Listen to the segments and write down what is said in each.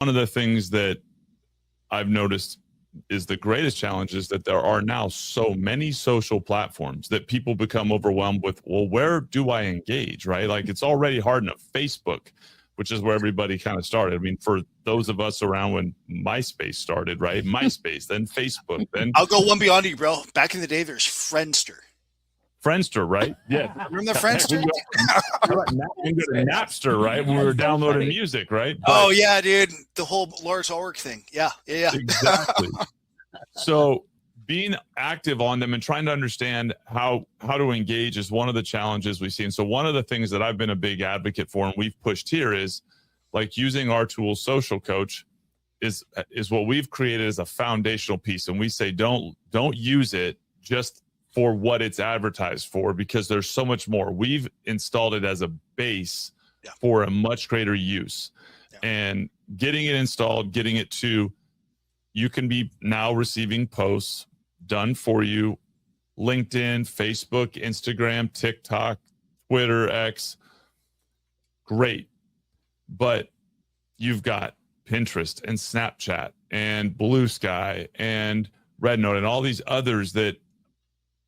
one of the things that I've noticed is the greatest challenge is that there are now so many social platforms that people become overwhelmed with, well, where do I engage, right? Like it's already hard enough. Facebook, which is where everybody kind of started. I mean, for those of us around when MySpace started, right? MySpace, then Facebook, then... I'll go one beyond you, bro. Back in the day, there's Friendster. Friendster, right? Yeah. Remember the Friendster? Napster, right? When we were downloading music, right? But, oh, yeah, dude. The whole Lars Ulrich thing. Yeah. Exactly. So being active on them and trying to understand how to engage is one of the challenges we've seen. So one of the things that I've been a big advocate for and we've pushed here is like using our tool, Social Coach, is what we've created as a foundational piece. And we say, don't use it just for what it's advertised for, because there's so much more. We've installed it as a base for a much greater use. And getting it installed, getting it to, you can be now receiving posts done for you, LinkedIn, Facebook, Instagram, TikTok, Twitter, X. Great. But you've got Pinterest and Snapchat and Blue Sky and Rednote and all these others that,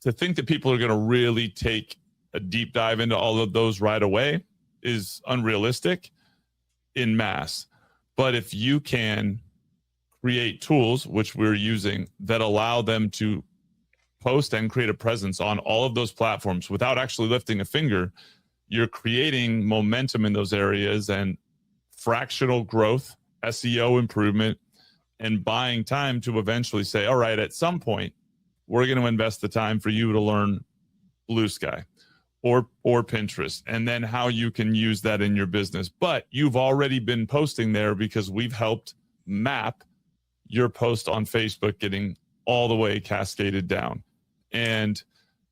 to think that people are going to really take a deep dive into all of those right away is unrealistic in mass. But if you can create tools, which we're using, that allow them to post and create a presence on all of those platforms without actually lifting a finger, you're creating momentum in those areas and fractional growth, SEO improvement, and buying time to eventually say, all right, at some point, we're going to invest the time for you to learn Blue Sky or Pinterest, and then how you can use that in your business. But you've already been posting there because we've helped map your post on Facebook getting all the way cascaded down. And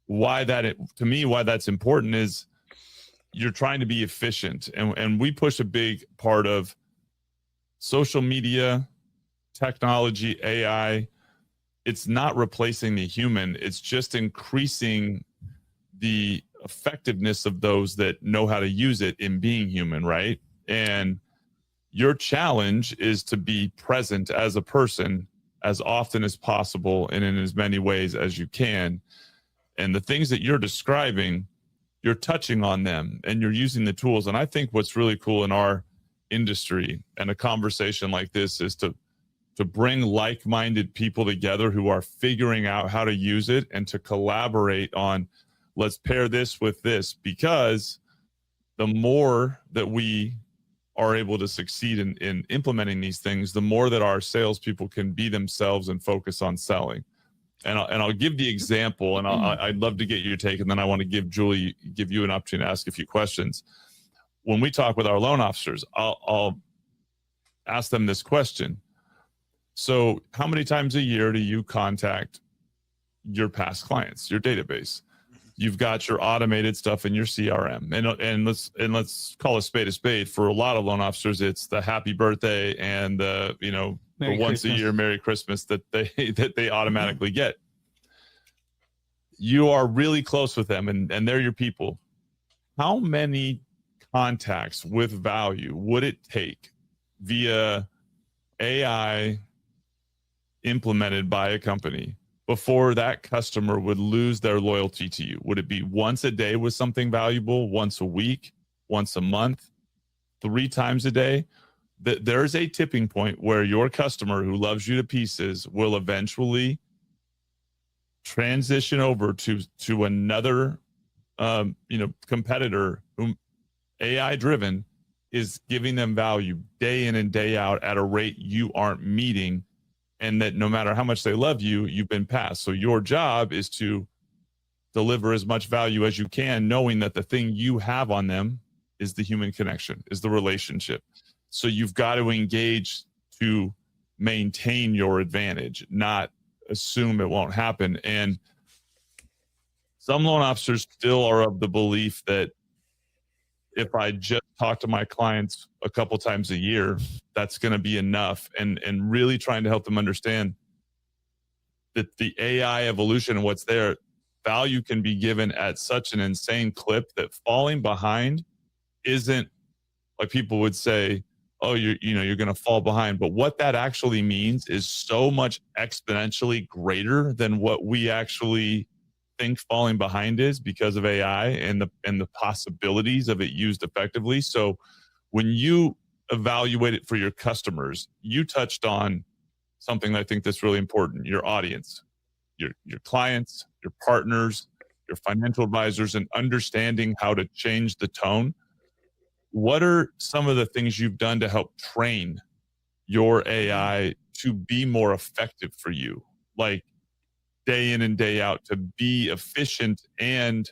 why that's important is you're trying to be efficient. And we push a big part of social media, technology, AI. It's not replacing the human. It's just increasing the effectiveness of those that know how to use it in being human, right? And your challenge is to be present as a person as often as possible and in as many ways as you can. And the things that you're describing, you're touching on them and you're using the tools. And I think what's really cool in our industry and a conversation like this is to bring like-minded people together who are figuring out how to use it and to collaborate on, let's pair this with this, because the more that we are able to succeed in implementing these things, the more that our salespeople can be themselves and focus on selling. And I'll give the example, and I'd love to get your take, and then I want to give you an opportunity to ask a few questions. When we talk with our loan officers, I'll ask them this question. So how many times a year do you contact your past clients, your database? You've got your automated stuff in your CRM, and let's call a spade. For a lot of loan officers, it's the happy birthday and the the once a year Merry Christmas that they automatically get. You are really close with them, and they're your people. How many contacts with value would it take via AI implemented by a company before that customer would lose their loyalty to you? Would it be once a day with something valuable, once a week, once a month, 3 times a day? There's a tipping point where your customer who loves you to pieces will eventually transition over to another competitor whom AI driven is giving them value day in and day out at a rate you aren't meeting. And that no matter how much they love you, you've been passed. So your job is to deliver as much value as you can, knowing that the thing you have on them is the human connection, is the relationship. So you've got to engage to maintain your advantage, not assume it won't happen. And some loan officers still are of the belief that if I just talk to my clients a couple times a year, that's going to be enough. And really trying to help them understand that the AI evolution and what's there, value can be given at such an insane clip that falling behind isn't, like people would say, oh, you're going to fall behind. But what that actually means is so much exponentially greater than what we actually think falling behind is because of AI and the possibilities of it used effectively. So when you evaluate it for your customers, you touched on something I think that's really important: your audience, your clients, your partners, your financial advisors, and understanding how to change the tone. What are some of the things you've done to help train your AI to be more effective for you, like day in and day out, to be efficient and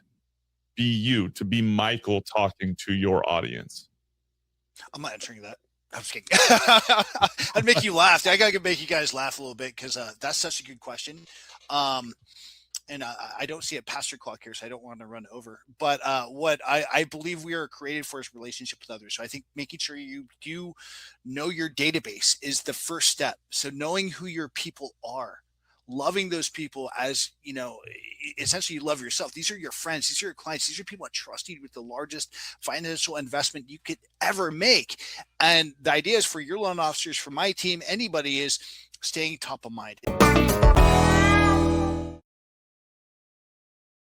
be you, to be Michael talking to your audience? I'm not answering that. I'm just kidding. I'd make you laugh. I gotta make you guys laugh a little bit because that's such a good question. And I don't see a pastor clock here, so I don't want to run over. But what I believe we are created for is relationship with others. So I think making sure you know your database is the first step. So knowing who your people are, loving those people as, you know, essentially you love yourself. These are your friends. These are your clients. These are people that trust you with the largest financial investment you could ever make. And the idea is for your loan officers, for my team, anybody, is staying top of mind.